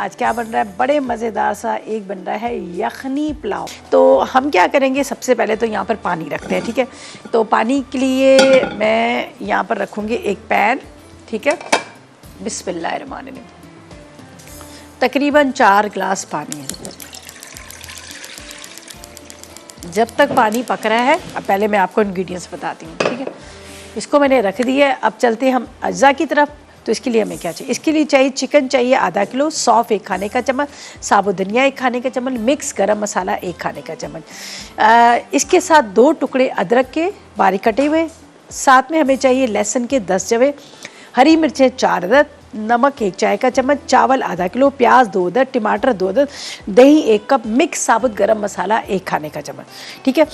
आज क्या बन रहा है, बड़े मज़ेदार सा एक बन रहा है यखनी पुलाव। तो हम क्या करेंगे, सबसे पहले तो यहाँ पर पानी रखते हैं, ठीक है। तो पानी के लिए मैं यहाँ पर रखूँगी एक पैन, ठीक है। बिस्मिल्लाहिर्रहमानिर्रहीम। तकरीबन 4 गिलास पानी है। जब तक पानी पक रहा है, अब पहले मैं आपको इंग्रेडिएंट्स बताती हूँ, ठीक है। इसको मैंने रख दिया है। अब चलते हैं हम अज्जा की तरफ। तो इसके लिए हमें क्या चाहिए, इसके लिए चाहिए चिकन चाहिए आधा किलो, सौंफ 1 खाने का चम्मच, साबुत धनिया 1 खाने का चम्मच, मिक्स गरम मसाला 1 खाने का चम्मच। इसके साथ 2 टुकड़े अदरक के बारीक कटे हुए, साथ में हमें चाहिए लहसुन के 10 जवे, हरी मिर्चें 4 अदद, नमक 1 चाय का चम्मच, चावल आधा किलो, प्याज 2 अदद, टमाटर 2 अदद, दही 1 कप, मिक्स साबुत गरम मसाला 1 खाने का चम्मच, ठीक है।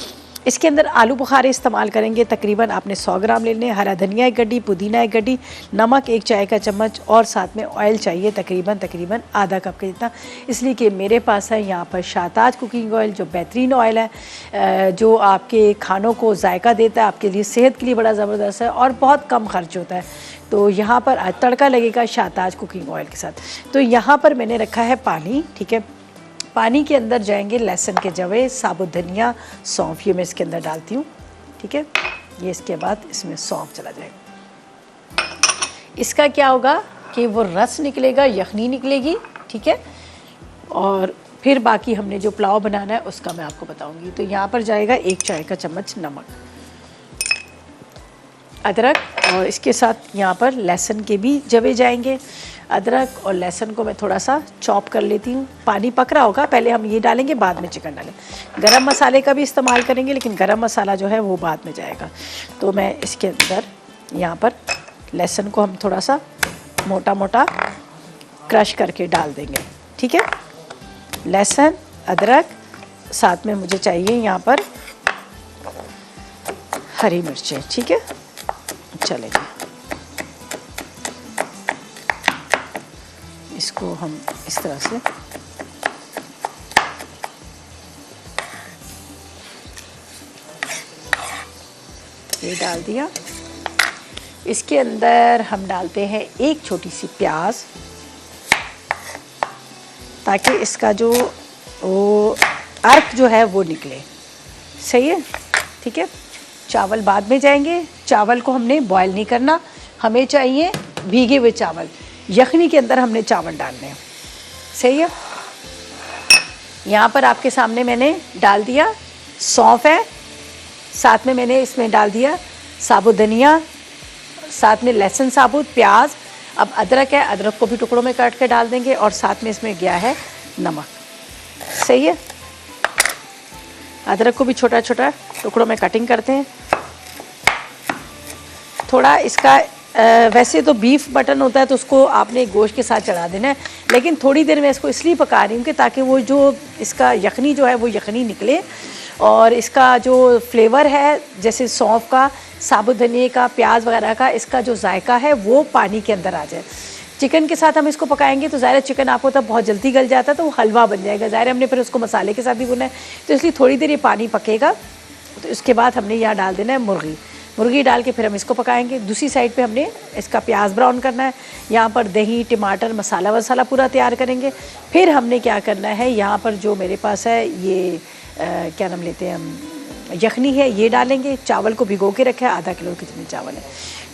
इसके अंदर आलू बुखारे इस्तेमाल करेंगे। तकरीबन आपने 100 ग्राम लेने, हरा धनिया 1 गड्डी, पुदीना 1 गड्डी, नमक 1 चाय का चम्मच और साथ में ऑयल चाहिए तकरीबन आधा कप के जितना। इसलिए कि मेरे पास है यहाँ पर शाहताज कुकिंग ऑयल, जो बेहतरीन ऑयल है, जो आपके खानों को जायका देता है, आपके लिए सेहत के लिए बड़ा ज़बरदस्त है और बहुत कम खर्च होता है। तो यहाँ पर आज तड़का लगेगा शाहताज कुकिंग ऑयल के साथ। तो यहाँ पर मैंने रखा है पानी, ठीक है। पानी के अंदर जाएंगे लहसुन के जवे, साबुत धनिया, सौंफ, ये मैं इसके अंदर डालती हूँ, ठीक है। ये इसके बाद इसमें सौंफ चला जाएगा। इसका क्या होगा कि वो रस निकलेगा, यखनी निकलेगी, ठीक है। और फिर बाकी हमने जो पुलाव बनाना है उसका मैं आपको बताऊँगी। तो यहाँ पर जाएगा 1 चाय का चम्मच नमक, अदरक, और इसके साथ यहाँ पर लहसुन के भी जवे जाएंगे। अदरक और लहसुन को मैं थोड़ा सा चॉप कर लेती हूँ। पानी पक रहा होगा, पहले हम ये डालेंगे, बाद में चिकन डालें। गरम मसाले का भी इस्तेमाल करेंगे, लेकिन गरम मसाला जो है वो बाद में जाएगा। तो मैं इसके अंदर यहाँ पर लहसुन को हम थोड़ा सा मोटा मोटा क्रश करके डाल देंगे, ठीक है। लहसुन, अदरक, साथ में मुझे चाहिए यहाँ पर हरी मिर्चें, ठीक है। चलेंगे, इसको हम इस तरह से ये डाल दिया। इसके अंदर हम डालते हैं 1 छोटी सी प्याज, ताकि इसका जो वो अर्क जो है वो निकले, सही है, ठीक है। चावल बाद में जाएंगे। चावल को हमने बॉयल नहीं करना, हमें चाहिए भीगे हुए चावल। यखनी के अंदर हमने चावल डालने हैं, सही है। यहाँ पर आपके सामने मैंने डाल दिया सौंफ है, साथ में मैंने इसमें डाल दिया साबुत धनिया, साथ में लहसुन साबुत, प्याज। अब अदरक है, अदरक को भी टुकड़ों में काट के डाल देंगे और साथ में इसमें गया है नमक, सही है। अदरक को भी छोटा छोटा टुकड़ों में कटिंग करते हैं। थोड़ा इसका वैसे तो बीफ मटन होता है तो उसको आपने गोश्त के साथ चढ़ा देना है, लेकिन थोड़ी देर मैं इसको इसलिए पका रही हूँ कि ताकि वो जो इसका यखनी जो है वो यखनी निकले और इसका जो फ्लेवर है, जैसे सौंफ का, साबुत धनिए का, प्याज वगैरह का, इसका जो जायका है वो पानी के अंदर आ जाए। चिकन के साथ हम इसको पकाएंगे तो ज़ाहिर चिकन आपको तब बहुत जल्दी गल जाता है, तो वो हलवा बन जाएगा। ज़ाहिर हमने फिर उसको मसाले के साथ भी भुना है, तो इसलिए थोड़ी देर ये पानी पकेगा। तो इसके बाद हमने यहाँ डाल देना है मुर्गी डाल के फिर हम इसको पकाएंगे। दूसरी साइड पे हमने इसका प्याज ब्राउन करना है। यहाँ पर दही, टमाटर, मसाला वसाला पूरा तैयार करेंगे। फिर हमने क्या करना है, यहाँ पर जो मेरे पास है ये क्या नाम लेते हैं हम, यखनी है, ये डालेंगे। चावल को भिगो के रखा है, आधा किलो कितने चावल है।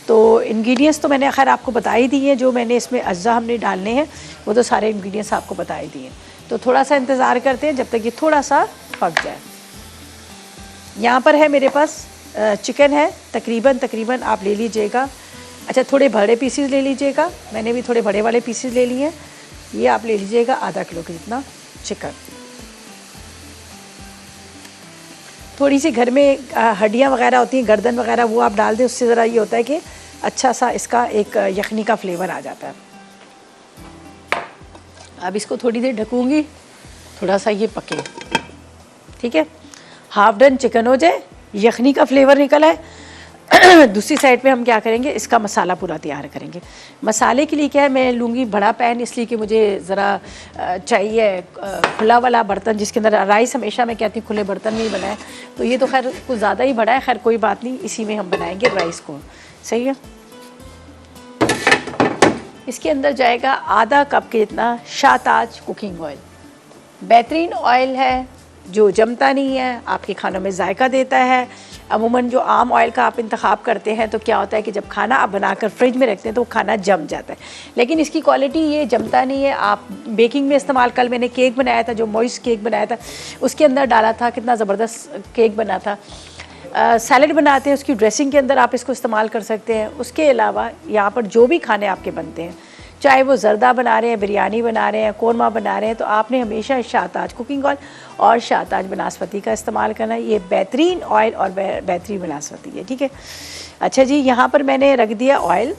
तो इंग्रेडिएंट्स तो मैंने खैर आपको बता ही दी हैं, जो मैंने इसमें अज्जा हमने डालने हैं वो तो सारे इंग्रेडिएंट्स आपको बता ही दिए। तो थोड़ा सा इंतज़ार करते हैं जब तक ये थोड़ा सा पक जाए। यहाँ पर है मेरे पास चिकन है, तकरीबन आप ले लीजिएगा। अच्छा, थोड़े बड़े पीसीज ले लीजिएगा, मैंने भी थोड़े बड़े वाले पीसीज ले लिए हैं। ये आप ले लीजिएगा आधा किलो के जितना चिकन। थोड़ी सी घर में हड्डियाँ वगैरह होती हैं, गर्दन वगैरह, वो आप डाल दें, उससे ज़रा ये होता है कि अच्छा सा इसका एक यखनी का फ्लेवर आ जाता है। अब इसको थोड़ी देर ढकूँगी, थोड़ा सा ये पके, ठीक है। हाफ डन चिकन हो जाए, यखनी का फ्लेवर निकल आए। दूसरी साइड पे हम क्या करेंगे, इसका मसाला पूरा तैयार करेंगे। मसाले के लिए क्या है, मैं लूँगी बड़ा पैन, इसलिए कि मुझे ज़रा चाहिए खुला वाला बर्तन, जिसके अंदर राइस हमेशा मैं कहती हूँ खुले बर्तन में ही बनाए। तो ये तो खैर कुछ ज़्यादा ही बड़ा है, खैर कोई बात नहीं, इसी में हम बनाएंगे राइस को, सही है। इसके अंदर जाएगा आधा कप के जितना शाहताज कुकिंग ऑयल। बेहतरीन ऑयल है, जो जमता नहीं है, आपके खानों में जायका देता है। अमूमन जो आम ऑयल का आप इंतखाब करते हैं तो क्या होता है कि जब खाना आप बनाकर फ्रिज में रखते हैं तो खाना जम जाता है, लेकिन इसकी क्वालिटी ये जमता नहीं है। आप बेकिंग में इस्तेमाल, कल मैंने केक बनाया था, जो मॉइस्ट केक बनाया था उसके अंदर डाला था, कितना ज़बरदस्त केक बना था। सैलड बनाते हैं उसकी ड्रेसिंग के अंदर आप इसको इस्तेमाल कर सकते हैं। उसके अलावा यहाँ पर जो भी खाने आपके बनते हैं, चाहे वो ज़रदा बना रहे हैं, बिरयानी बना रहे हैं, कौरमा बना रहे हैं, तो आपने हमेशा शाहताज कुकिंग ऑयल और शाहताज बनास्पति का इस्तेमाल करना है। ये बेहतरीन ऑयल और बेहतरीन बनास्पति है, ठीक है। अच्छा जी, यहाँ पर मैंने रख दिया ऑयल।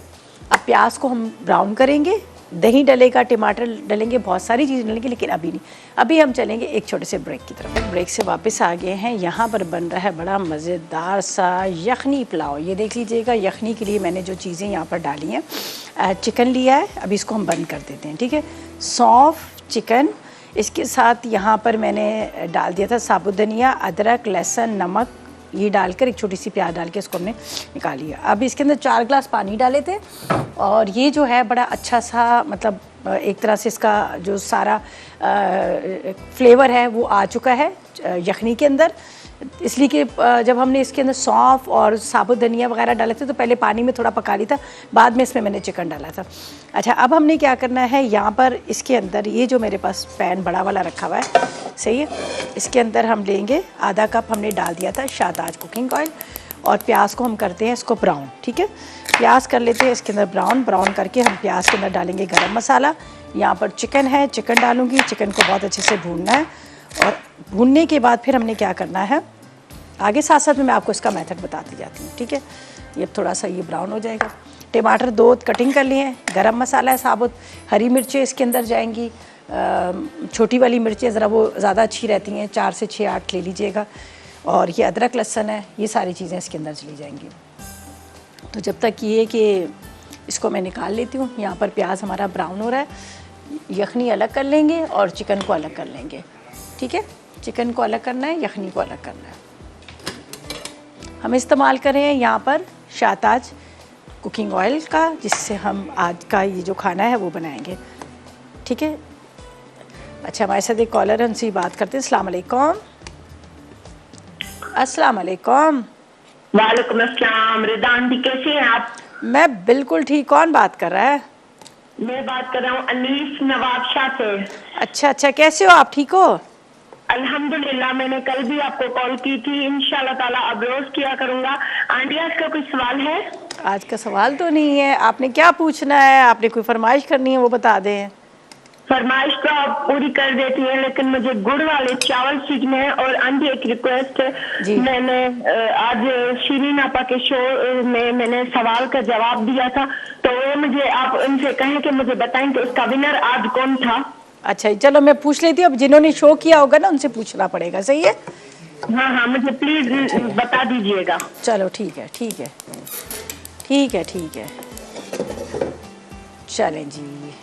अब प्याज को हम ब्राउन करेंगे, दही डलेगा, टमाटर डलेंगे, बहुत सारी चीज़ें डलेंगी, लेकिन अभी नहीं। अभी हम चलेंगे एक छोटे से ब्रेक की तरफ। ब्रेक से वापस आ गए हैं। यहाँ पर बन रहा है बड़ा मज़ेदार सा यखनी पुलाव। ये देख लीजिएगा, यखनी के लिए मैंने जो चीज़ें यहाँ पर डाली हैं, चिकन लिया है, अभी इसको हम बंद कर देते हैं, ठीक है। सौंफ, चिकन, इसके साथ यहाँ पर मैंने डाल दिया था साबुत धनिया, अदरक, लहसुन, नमक, ये डालकर एक छोटी सी प्याज डाल के इसको हमने निकाल लिया। अब इसके अंदर 4 ग्लास पानी डाले थे, और ये जो है बड़ा अच्छा सा, मतलब एक तरह से इसका जो सारा फ्लेवर है वो आ चुका है यखनी के अंदर, इसलिए कि जब हमने इसके अंदर सौंफ और साबुत धनिया वगैरह डाले थे तो पहले पानी में थोड़ा पका लिया था, बाद में इसमें मैंने चिकन डाला था। अच्छा, अब हमने क्या करना है, यहाँ पर इसके अंदर ये जो मेरे पास पैन बड़ा वाला रखा हुआ है, सही है, इसके अंदर हम लेंगे आधा कप हमने डाल दिया था शाहताज कुकिंग ऑयल, और प्याज को हम करते हैं इसको ब्राउन, ठीक है। प्याज कर लेते हैं इसके अंदर ब्राउन करके हम प्याज के अंदर डालेंगे गरम मसाला। यहाँ पर चिकन है, चिकन डालूँगी, चिकन को बहुत अच्छे से भूनना है, और भूनने के बाद फिर हमने क्या करना है आगे, साथ साथ में मैं आपको इसका मेथड बताती जाती हूँ, ठीक है। ये थोड़ा सा ये ब्राउन हो जाएगा। टमाटर 2 कटिंग कर लिए हैं, गरम मसाला है साबुत, हरी मिर्चें इसके अंदर जाएंगी, छोटी वाली मिर्चें ज़रा वो ज़्यादा अच्छी रहती हैं, 4 से 6-8 ले लीजिएगा, और ये अदरक लहसुन है, ये सारी चीज़ें इसके अंदर चली जाएंगी। तो जब तक ये कि इसको मैं निकाल लेती हूँ, यहाँ पर प्याज हमारा ब्राउन हो रहा है, यखनी अलग कर लेंगे और चिकन को अलग कर लेंगे, ठीक है। चिकन को अलग करना है, यखनी को अलग करना है। हम इस्तेमाल कर रहे हैं यहाँ पर शाहताज कुकिंग ऑयल का, जिससे हम आज का ये जो खाना है वो बनाएंगे, ठीक है। अच्छा, हमारे साथ एक कॉलर है, उनसे बात करते हैं। अस्सलाम वालेकुम। अस्सलाम वालेकुम। वालेकुम अस्सलाम। रिदा आंटी, कैसे हैं आप? मैं बिल्कुल ठीक। कौन बात कर रहा है? मैं बात कर रहा हूँ अनीस नवाब शाह से। अच्छा, कैसे हो आप? ठीक हो? अल्हम्दुलिल्लाह। मैंने कल भी आपको कॉल की थी, इंशाल्लाह ताला अब रोज किया करूँगा। आंटी, आज का कोई सवाल है? आज का सवाल तो नहीं है, आपने क्या पूछना है? आपने कोई फरमाइश करनी है वो बता दें। फरमाइश तो आप पूरी कर देती हैं, लेकिन मुझे गुड़ वाले चावल सीखने हैं। और आंटी, एक रिक्वेस्ट है, मैंने आज शीरीन आपा के शो में मैंने सवाल का जवाब दिया था, तो वो मुझे आप उनसे कहें कि मुझे बताएं कि उसका विनर आज कौन था। अच्छा, चलो मैं पूछ लेती हूँ। अब जिन्होंने शो किया होगा ना उनसे पूछना पड़ेगा, सही है? हाँ, मुझे प्लीज बता दीजिएगा। चलो ठीक है। चलें जी।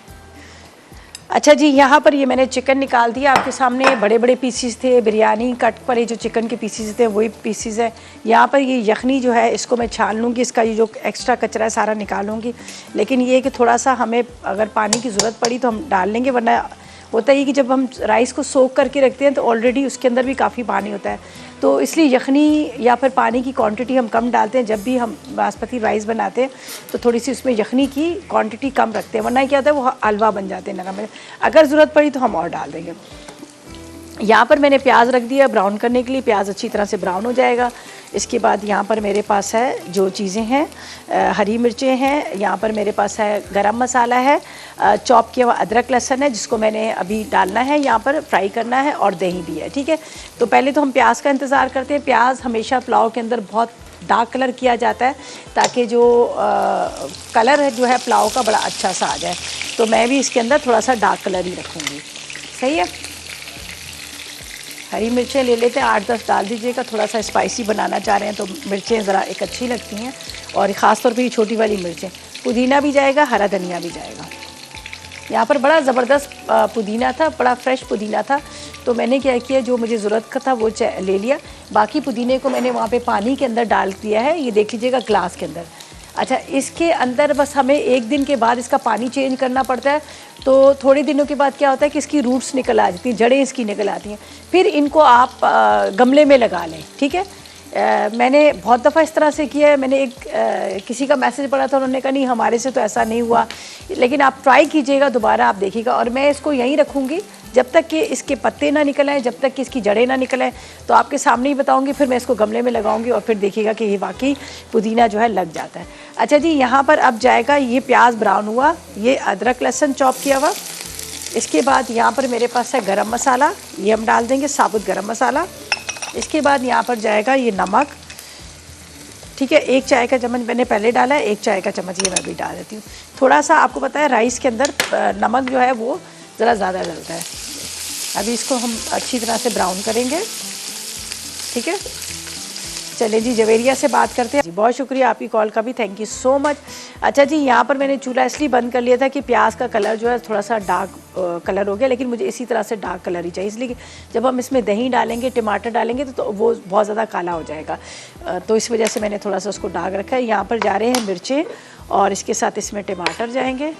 अच्छा जी, यहाँ पर ये मैंने चिकन निकाल दिया आपके सामने। बड़े बड़े पीसीस थे, बिरयानी कट पर ये जो चिकन के पीसीस थे वही पीसीस है। यहाँ पर ये यखनी जो है इसको मैं छान लूँगी, इसका ये जो एक्स्ट्रा कचरा है सारा निकालूंगी। लेकिन ये कि थोड़ा सा हमें अगर पानी की ज़रूरत पड़ी तो हम डाल लेंगे, वरना होता है कि जब हम राइस को सोक करके रखते हैं तो ऑलरेडी उसके अंदर भी काफ़ी पानी होता है, तो इसलिए यखनी या फिर पानी की क्वांटिटी हम कम डालते हैं। जब भी हम बासमती राइस बनाते हैं तो थोड़ी सी उसमें यखनी की क्वांटिटी कम रखते हैं, वरना क्या होता है वो हलवा बन जाते हैं नरम। अगर ज़रूरत पड़ी तो हम और डाल देंगे। यहाँ पर मैंने प्याज रख दिया ब्राउन करने के लिए, प्याज अच्छी तरह से ब्राउन हो जाएगा। इसके बाद यहाँ पर मेरे पास है जो चीज़ें हैं, हरी मिर्चें हैं, यहाँ पर मेरे पास है गरम मसाला है, चॉप किया हुआ अदरक लहसुन है जिसको मैंने अभी डालना है, यहाँ पर फ्राई करना है, और दही भी है, ठीक है। तो पहले तो हम प्याज का इंतज़ार करते हैं। प्याज हमेशा पुलाव के अंदर बहुत डार्क कलर किया जाता है ताकि जो कलर है जो है पुलाव का बड़ा अच्छा सा आ जाए, तो मैं भी इसके अंदर थोड़ा सा डार्क कलर ही रखूँगी, सही है। हरी मिर्चें ले लेते हैं, 8-10 डाल दीजिएगा। थोड़ा सा स्पाइसी बनाना चाह रहे हैं तो मिर्चें ज़रा एक अच्छी लगती हैं, और ख़ास तौर पे ये छोटी वाली मिर्चें। पुदीना भी जाएगा, हरा धनिया भी जाएगा। यहाँ पर बड़ा ज़बरदस्त पुदीना था, बड़ा फ्रेश पुदीना था, तो मैंने क्या किया, जो मुझे ज़रूरत का था वो ले लिया। बाकी पुदीने को मैंने वहाँ पे पानी के अंदर डाल दिया है, ये देख लीजिएगा ग्लास के अंदर। अच्छा, इसके अंदर बस हमें 1 दिन के बाद इसका पानी चेंज करना पड़ता है। तो थोड़े दिनों के बाद क्या होता है कि इसकी रूट्स निकल आ जाती हैं, जड़ें इसकी निकल आती हैं। फिर इनको आप गमले में लगा लें, ठीक है। मैंने बहुत दफ़ा इस तरह से किया है। मैंने किसी का मैसेज पढ़ा था, उन्होंने कहा नहीं हमारे से तो ऐसा नहीं हुआ, लेकिन आप ट्राई कीजिएगा दोबारा, आप देखिएगा। और मैं इसको यहीं रखूँगी जब तक कि इसके पत्ते ना निकल आएँ, जब तक कि इसकी जड़ें ना निकल आएँ। तो आपके सामने ही बताऊँगी, फिर मैं इसको गमले में लगाऊँगी और फिर देखिएगा कि ये वाकई पुदीना जो है लग जाता है। अच्छा जी, यहाँ पर अब जाएगा ये प्याज ब्राउन हुआ, ये अदरक लहसुन चॉप किया हुआ। इसके बाद यहाँ पर मेरे पास है गरम मसाला, ये हम डाल देंगे, साबुत गरम मसाला। इसके बाद यहाँ पर जाएगा ये नमक, ठीक है, 1 चाय का चम्मच मैंने पहले डाला है, 1 चाय का चम्मच ये मैं भी डाल देती हूँ। थोड़ा सा आपको पता है राइस के अंदर नमक जो है वो ज़रा ज़्यादा डलता है। अभी इसको हम अच्छी तरह से ब्राउन करेंगे, ठीक है। चलिए जी, जवेरिया से बात करते हैं जी। बहुत शुक्रिया आपकी कॉल का भी, थैंक यू सो मच। अच्छा जी, यहाँ पर मैंने चूल्हा इसलिए बंद कर लिया था कि प्याज का कलर जो है थोड़ा सा डार्क कलर हो गया, लेकिन मुझे इसी तरह से डार्क कलर ही चाहिए, इसलिए कि जब हम इसमें दही डालेंगे, टमाटर डालेंगे तो वो बहुत ज़्यादा काला हो जाएगा। तो इस वजह से मैंने थोड़ा सा उसको डार्क रखा है। यहाँ पर जा रहे हैं मिर्चें और इसके साथ इसमें टमाटर जाएंगे।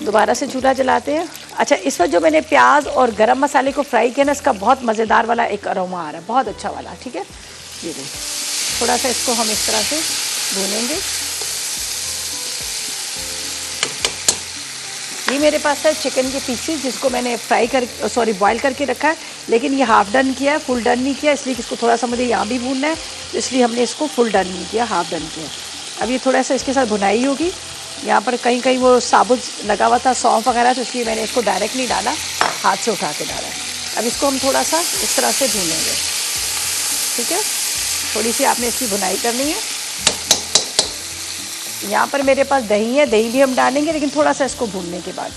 दोबारा से चूल्हा जलाते हैं। अच्छा, इस वक्त जो मैंने प्याज और गरम मसाले को फ्राई किया ना, इसका बहुत मज़ेदार वाला एक अरोमा आ रहा है, बहुत अच्छा वाला, ठीक है। ये देखिए, थोड़ा सा इसको हम इस तरह से भूनेंगे। ये मेरे पास है चिकन के पीसेस, जिसको मैंने बॉईल करके रखा है, लेकिन ये हाफ़ डन किया है, फुल डन नहीं किया, इसलिए कि इसको थोड़ा सा मुझे यहाँ भी भूनना है, तो इसलिए हमने इसको फुल डन नहीं किया, हाफ़ डन किया। अब ये थोड़ा सा इसके साथ भुनाई होगी। यहाँ पर कहीं कहीं वो साबुत लगा हुआ था, सौंफ वगैरह, तो इसलिए मैंने इसको डायरेक्ट नहीं डाला, हाथ से उठा के डाला है। अब इसको हम थोड़ा सा इस तरह से भूनेंगे, ठीक है। थोड़ी सी आपने इसकी भुनाई करनी है। यहाँ पर मेरे पास दही है, दही भी हम डालेंगे, लेकिन थोड़ा सा इसको भूनने के बाद।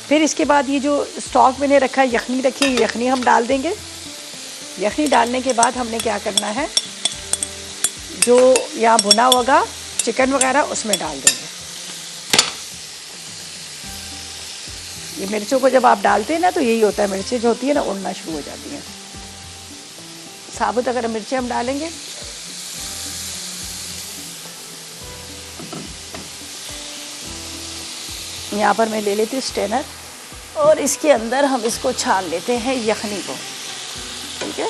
फिर इसके बाद ये जो स्टॉक मैंने रखा है, यखनी रखी है, यखनी हम डाल देंगे। यखनी डालने के बाद हमने क्या करना है, जो यहाँ भुना होगा चिकन वगैरह उसमें डाल देंगे। ये मिर्चों को जब आप डालते हैं ना, तो यही होता है, मिर्चें जो होती है ना उड़ना शुरू हो जाती हैं। साबुत अगर मिर्चें हम डालेंगे, यहाँ पर मैं ले लेती हूँ स्ट्रेनर और इसके अंदर हम इसको छान लेते हैं यखनी को, ठीक है।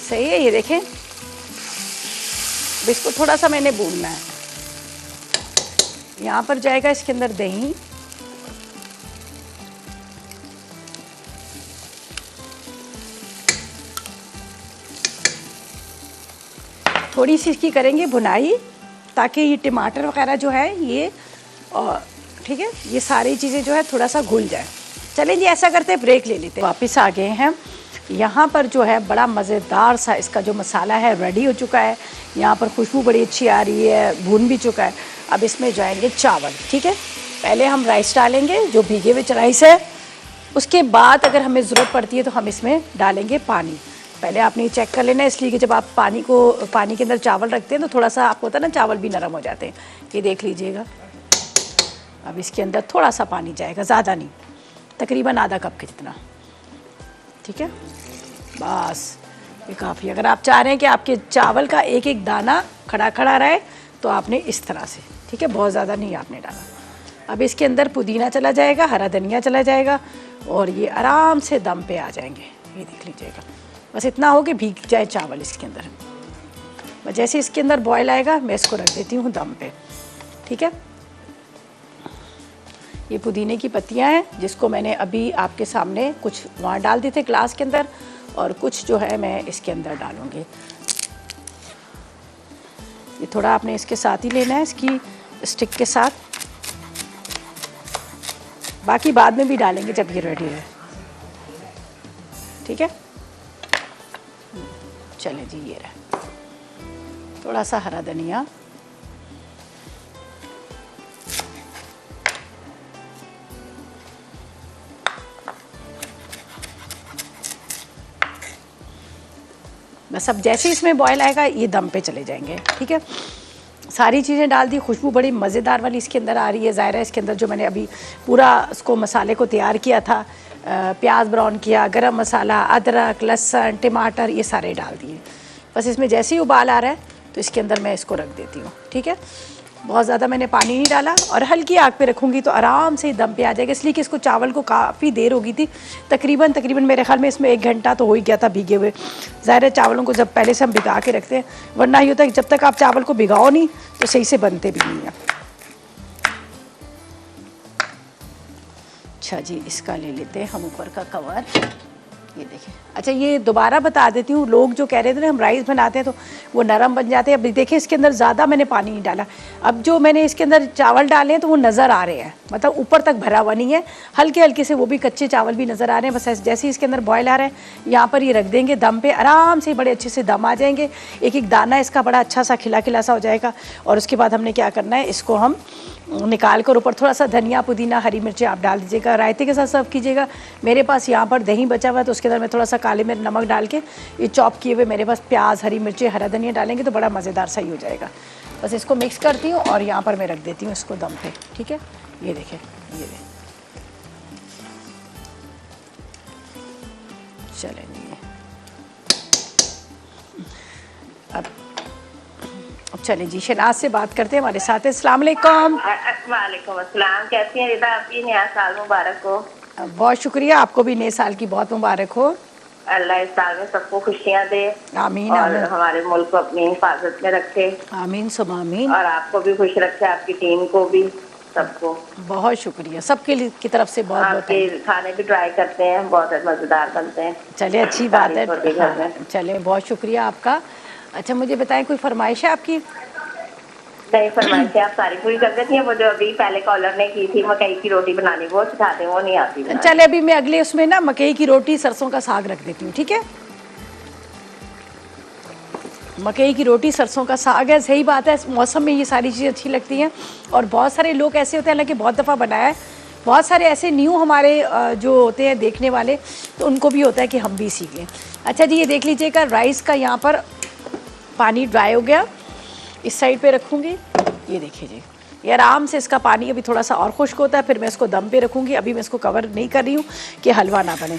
सही है, ये देखें। इसको थोड़ा सा मैंने भूनना है। यहाँ पर जाएगा इसके अंदर दही, थोड़ी सी इसकी करेंगे भुनाई, ताकि ये टमाटर वगैरह जो है ये, और ठीक है, ये सारी चीज़ें जो है थोड़ा सा घुल जाए। चलें जी, ऐसा करते हैं, ब्रेक ले लेते हैं। वापस आ गए हैं। यहाँ पर जो है बड़ा मज़ेदार सा इसका जो मसाला है रेडी हो चुका है। यहाँ पर खुशबू बड़ी अच्छी आ रही है, भून भी चुका है। अब इसमें जाएंगे चावल, ठीक है। पहले हम राइस डालेंगे, जो भीगे हुए राइस है। उसके बाद अगर हमें ज़रूरत पड़ती है तो हम इसमें डालेंगे पानी। पहले आपने ये चेक कर लेना है, इसलिए कि जब आप पानी के अंदर चावल रखते हैं तो थोड़ा सा आपको होता है ना, चावल भी नरम हो जाते हैं। ये देख लीजिएगा। अब इसके अंदर थोड़ा सा पानी जाएगा, ज़्यादा नहीं, तकरीबन आधा कप के जितना, ठीक है। बस ये काफ़ी। अगर आप चाह रहे हैं कि आपके चावल का एक एक दाना खड़ा खड़ा रहे तो आपने इस तरह से, ठीक है, बहुत ज़्यादा नहीं आपने डाला। अब इसके अंदर पुदीना चला जाएगा, हरा धनिया चला जाएगा और ये आराम से दम पे आ जाएंगे। ये देख लीजिएगा, बस इतना हो कि भीग जाए चावल इसके अंदर। बस जैसे इसके अंदर बॉयल आएगा मैं इसको रख देती हूँ दम पे, ठीक है। ये पुदीने की पत्तियाँ हैं, जिसको मैंने अभी आपके सामने कुछ वहाँ डाल दिए थे ग्लास के अंदर, और कुछ जो है मैं इसके अंदर डालूँगी। ये थोड़ा आपने इसके साथ ही लेना है, इसकी स्टिक के साथ, बाकी बाद में भी डालेंगे जब ये रेडी है, ठीक है। चले जी, ये रहा थोड़ा सा हरा धनिया, बस अब जैसे इसमें बॉयल आएगा ये दम पे चले जाएंगे, ठीक है। सारी चीज़ें डाल दी, खुशबू बड़ी मज़ेदार वाली इसके अंदर आ रही है। ज़ाहिर है इसके अंदर जो मैंने अभी पूरा उसको मसाले को तैयार किया था, प्याज ब्राउन किया, गरम मसाला, अदरक, लहसुन, टमाटर, ये सारे डाल दिए। बस इसमें जैसे ही उबाल आ रहा है तो इसके अंदर मैं इसको रख देती हूँ, ठीक है। बहुत ज़्यादा मैंने पानी नहीं डाला और हल्की आग पे रखूँगी तो आराम से दम पे आ जाएगा, इसलिए कि इसको चावल को काफ़ी देर हो गई थी, तकरीबन मेरे ख्याल में इसमें 1 घंटा तो हो ही गया था भीगे हुए। ज़ाहिर है चावलों को जब पहले से हम भिगा के रखते हैं, वरना ये होता है कि जब तक आप चावल को भिगाओ नहीं तो सही से बनते भी नहीं हैं। अच्छा जी, इसका ले लेते हैं हम ऊपर का कवर, ये देखें। अच्छा ये दोबारा बता देती हूँ, लोग जो कह रहे थे ना हम राइस बनाते हैं तो वो नरम बन जाते हैं, अब देखिए इसके अंदर ज़्यादा मैंने पानी नहीं डाला। अब जो मैंने इसके अंदर चावल डाले हैं तो वो नज़र आ रहे हैं, मतलब ऊपर तक भरा हुआ नहीं है, हल्के हल्के से वो भी कच्चे चावल भी नज़र आ रहे हैं। बस जैसे ही इसके अंदर बॉयल आ रहा है यहाँ पर ये रख देंगे दम पे, आराम से बड़े अच्छे से दम आ जाएंगे। एक एक दाना इसका बड़ा अच्छा सा खिला खिला सा हो जाएगा। और उसके बाद हमने क्या करना है, इसको हम निकाल कर ऊपर थोड़ा सा धनिया, पुदीना, हरी मिर्ची आप डाल दीजिएगा, रायते के साथ सर्व कीजिएगा। मेरे पास यहाँ पर दही बचा हुआ है तो उसके अंदर मैं थोड़ा सा काले मिर्च, नमक डाल के ये चॉप किए हुए मेरे पास प्याज, हरी मिर्ची, हरा धनिया डालेंगे तो बड़ा मज़ेदार सा ही हो जाएगा। बस इसको मिक्स करती हूँ और यहाँ पर मैं रख देती हूँ इसको दम पे, ठीक है। ये देखें, ये देखें, चलें जी। अब चले जी, शहनाज से बात करते हैं, हमारे साथ है। अस्सलाम वालेकुम। वालेकुम अस्सलाम, कैसी हैं रिदा? आपकी नया साल मुबारक हो। बहुत शुक्रिया, आपको भी नए साल की बहुत मुबारक हो। अल्लाह इस साल में सबको खुशियाँ दे, आमीन, और आमीन, हमारे मुल्क को अपनी हिफाजत में रखे, आमीन सुम आमीन। और आपको भी खुश रखे, आपकी टीम को भी, सबको। बहुत शुक्रिया, सबके लिए की तरफ से बहुत बहुत आपके खाने भी ट्राई करते हैं, बहुत मज़ेदार बनते हैं। चले, अच्छी बात है। तारीफ होती घर में। चले, बहुत शुक्रिया आपका। अच्छा मुझे बताएं, कोई फरमाइश है आपकी? नहीं, फरमाइशें आप सारी पूरी कर देती हैं। वो जो अभी पहले कॉलर ने की थी मकई की रोटी बनानी, वो सिखा दें, वो नहीं आती बनानी। चले, अभी मैं अगले उसमें ना मकई की रोटी, सरसों का साग रख देती हूँ, ठीक है। मकई की रोटी, सरसों का साग है, सही बात है, इस मौसम में ये सारी चीज़ें अच्छी लगती हैं। और बहुत सारे लोग ऐसे होते हैं, हालांकि बहुत दफ़ा बनाया है, बहुत सारे ऐसे न्यू हमारे जो होते हैं देखने वाले, तो उनको भी होता है कि हम भी सीख लें। अच्छा जी, ये देख लीजिएगा राइस का यहाँ पर पानी ड्राई हो गया, इस साइड पे रखूँगी। ये देखिए जी, ये आराम से इसका पानी अभी थोड़ा सा और खुश्क होता है, फिर मैं इसको दम पे रखूँगी। अभी मैं इसको कवर नहीं कर रही हूँ कि हलवा ना बने।